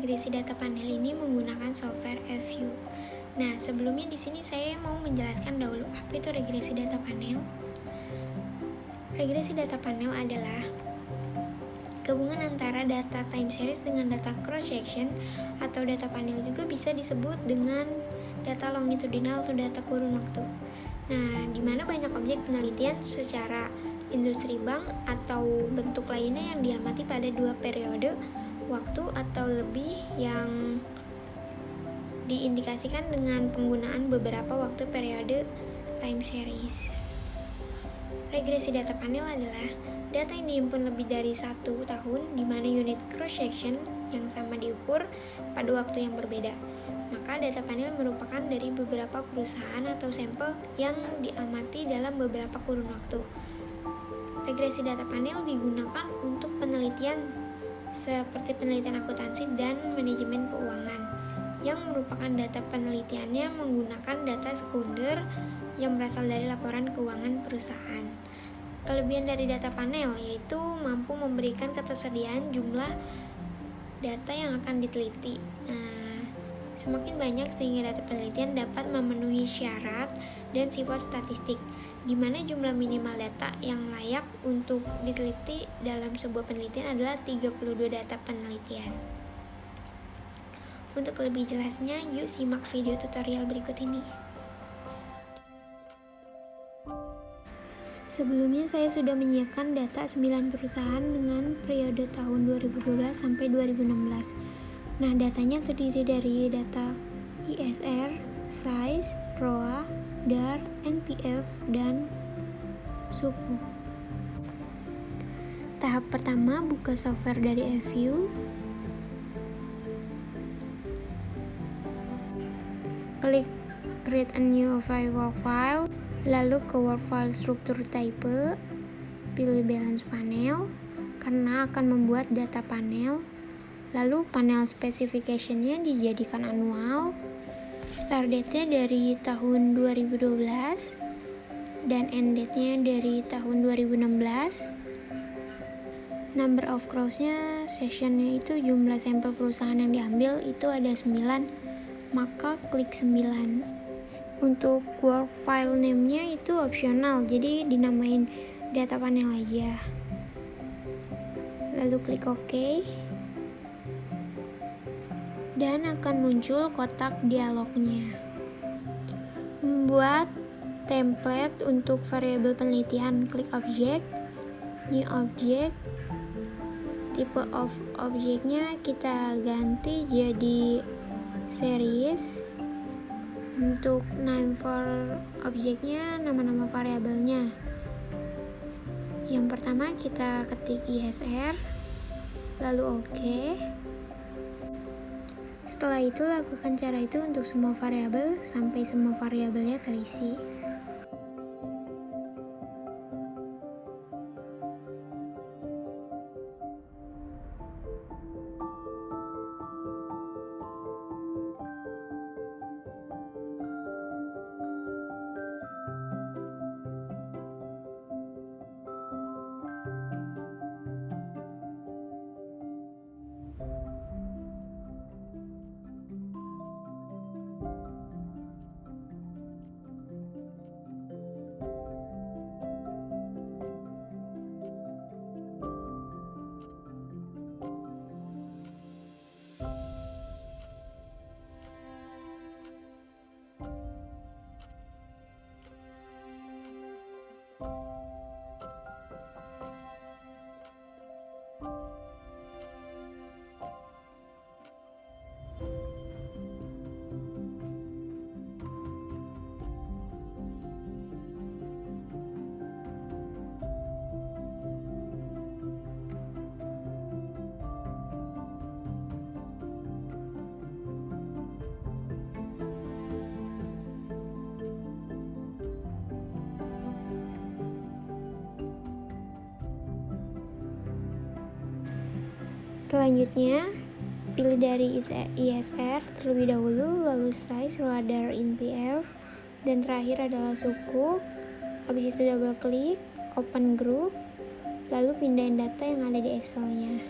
regresi data panel ini menggunakan software FView. Nah, sebelumnya di sini saya mau menjelaskan dahulu apa itu regresi data panel. Regresi data panel adalah gabungan antara data time series dengan data cross section, atau data panel juga bisa disebut dengan data longitudinal atau data kurun waktu. Nah, di mana banyak objek penelitian secara industri bank atau bentuk lainnya yang diamati pada dua periode waktu atau lebih yang diindikasikan dengan penggunaan beberapa waktu periode time series. Regresi data panel adalah data yang dihimpun lebih dari 1 tahun di mana unit cross section yang sama diukur pada waktu yang berbeda. Maka data panel merupakan dari beberapa perusahaan atau sampel yang diamati dalam beberapa kurun waktu. Regresi data panel digunakan untuk penelitian seperti penelitian akuntansi dan manajemen keuangan, yang merupakan data penelitiannya menggunakan data sekunder yang berasal dari laporan keuangan perusahaan. Kelebihan dari data panel yaitu mampu memberikan ketersediaan jumlah data yang akan diteliti. Semakin banyak sehingga data penelitian dapat memenuhi syarat dan sifat statistik, di mana jumlah minimal data yang layak untuk diteliti dalam sebuah penelitian adalah 32 data penelitian. Untuk lebih jelasnya, yuk simak video tutorial berikut ini. Sebelumnya saya sudah menyiapkan data 9 perusahaan dengan periode tahun 2012 sampai 2016. Nah, datanya terdiri dari data ISR, size, ROA, DAR, NPF, dan suku. Tahap pertama, buka software dari FView. Klik Create a new work file, lalu ke work file struktur type, pilih balance panel, karena akan membuat data panel. Lalu panel specification-nya dijadikan annual, start date-nya dari tahun 2012, dan end date-nya dari tahun 2016. Number of cross-nya, session-nya itu jumlah sampel perusahaan yang diambil itu ada 9, maka klik 9. Untuk work file name-nya itu opsional, jadi dinamain data panel aja. Lalu klik OK. Dan akan muncul kotak dialognya. Membuat template untuk variabel penelitian, klik object, new object, tipe of objeknya kita ganti jadi series. Untuk name for objeknya, nama-nama variabelnya. Yang pertama kita ketik ISR, lalu OK. Setelah itu lakukan cara itu untuk semua variabel sampai semua variabelnya terisi. Selanjutnya, pilih dari ISR terlebih dahulu, lalu size, ROA, DAR, NPF, dan terakhir adalah suku. Habis itu double klik, open group, lalu pindahin data yang ada di Excel-nya.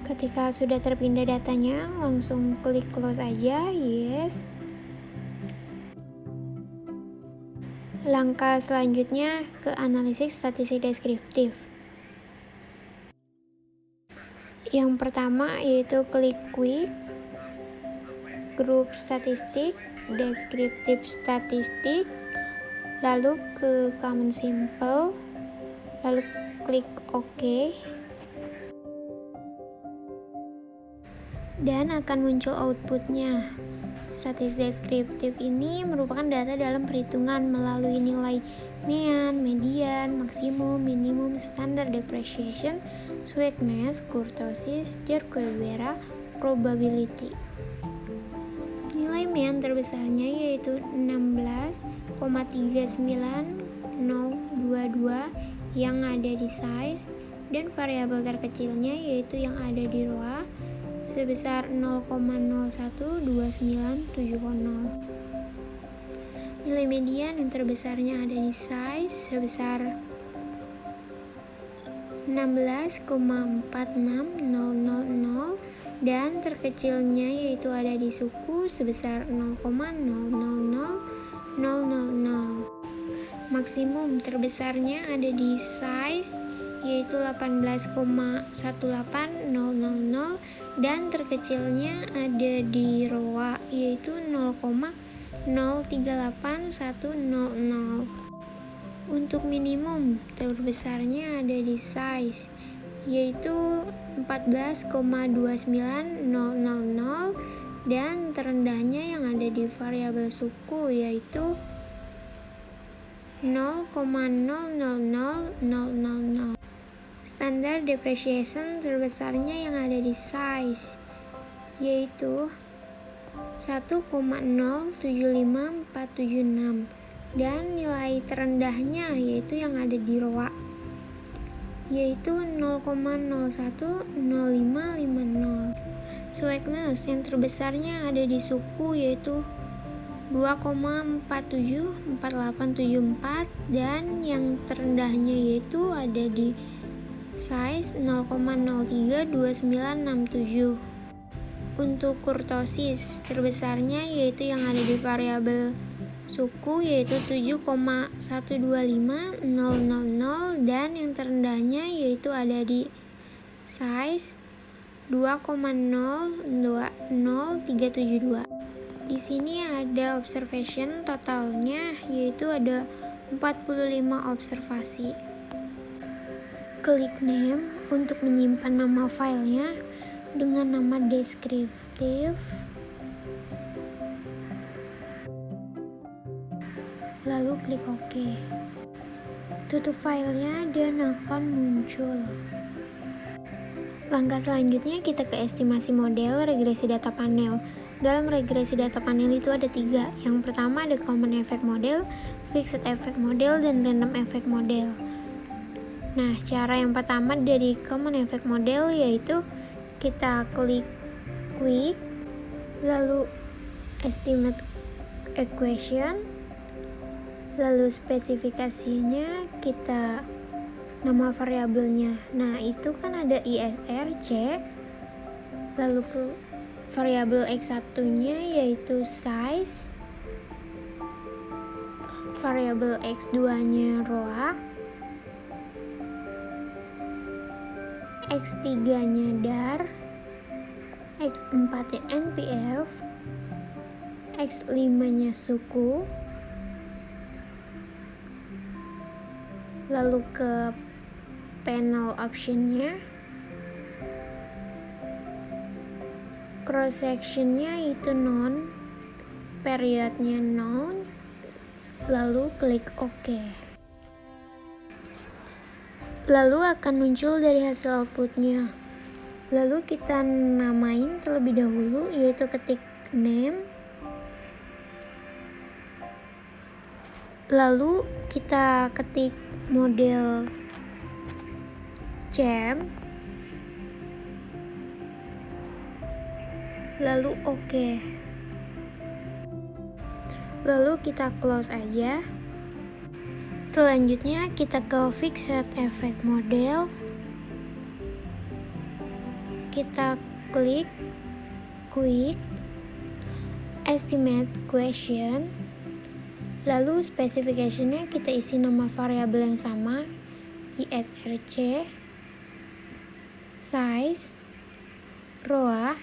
Ketika sudah terpindah datanya, langsung klik close aja, yes. Langkah selanjutnya ke analisis statistik deskriptif. Yang pertama yaitu klik quick, group statistik, deskriptif statistik, lalu ke common simple, lalu klik OK. Dan akan muncul outputnya. Statistik deskriptif ini merupakan data dalam perhitungan melalui nilai mean, median, maksimum, minimum, standard depreciation, sweetness, kurtosis, Jerkoviera, probability. Nilai mean terbesarnya yaitu 16,39022 yang ada di size, dan variabel terkecilnya yaitu yang ada di row sebesar 0,012970. Nilai median yang terbesarnya ada di size sebesar 16,46000 dan terkecilnya yaitu ada di suku sebesar 0,000000. Maksimum terbesarnya ada di size yaitu 18,18000 dan terkecilnya ada di row yaitu 0,038100. Untuk minimum terbesarnya ada di size yaitu 14,29000 dan terendahnya yang ada di variabel suku yaitu 0,000000. Standar depreciation terbesarnya yang ada di size yaitu 1,075476 dan nilai terendahnya yaitu yang ada di row yaitu 0,010550. Sweetness yang terbesarnya ada di suku yaitu 2,474874 dan yang terendahnya yaitu ada di size 0,032967. Untuk kurtosis terbesarnya yaitu yang ada di variabel suku yaitu 7,125000 dan yang terendahnya yaitu ada di size 2,020372. Di sini ada observation totalnya yaitu ada 45 observasi. Klik name untuk menyimpan nama filenya dengan nama deskriptif. Lalu klik OK. Tutup filenya dan akan muncul. Langkah selanjutnya kita ke estimasi model regresi data panel. Dalam regresi data panel itu ada 3. Yang pertama ada common effect model, fixed effect model, dan random effect model. Nah, cara yang pertama dari common effect model yaitu kita klik quick, lalu estimate equation, lalu spesifikasinya kita nama variabelnya. Nah, itu kan ada ISR, C, lalu ke variabel X1-nya yaitu size, variabel X2-nya row, X3-nya dar, X4-nya NPF, X5-nya suku, lalu ke panel optionnya, cross sectionnya itu non, periodnya non, lalu klik OK. Lalu akan muncul dari hasil outputnya. Lalu kita namain terlebih dahulu yaitu ketik name, lalu kita ketik model CM, lalu OK. Lalu kita close aja. Selanjutnya kita ke fixed effect model. kita klik quick estimate question, lalu specification-nya kita isi nama variabel yang sama, ISRC, size, ROA,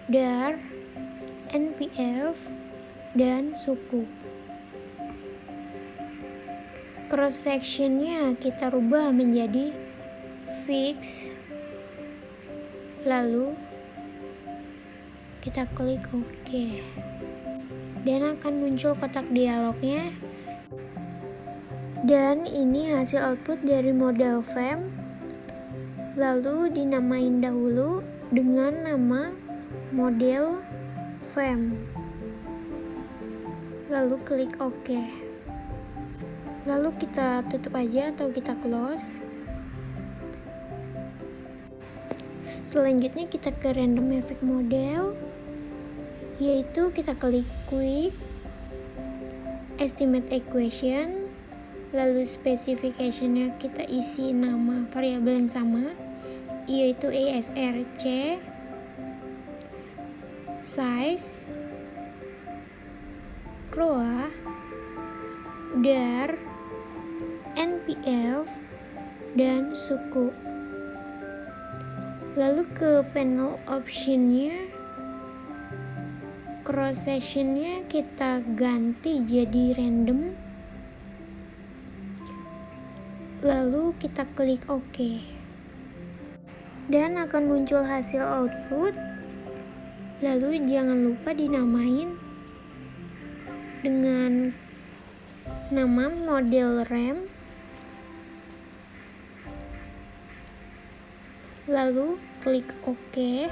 DAR, NPF, dan suku. Cross section-nya kita rubah menjadi fix, lalu kita klik OK, dan akan muncul kotak dialognya. Dan ini hasil output dari model FEM, lalu dinamain dahulu dengan nama model FEM, lalu klik OK, lalu kita tutup aja atau kita close. Selanjutnya kita ke random effect model, yaitu kita klik quick estimate equation, lalu specification-nya kita isi nama variabel yang sama, yaitu ISRC, size, ROA, DAR, NPF, dan suku. Lalu ke panel option-nya, cross section-nya kita ganti jadi random, lalu kita klik OK, dan akan muncul hasil output. Lalu jangan lupa dinamain dengan nama model RAM, lalu klik OK.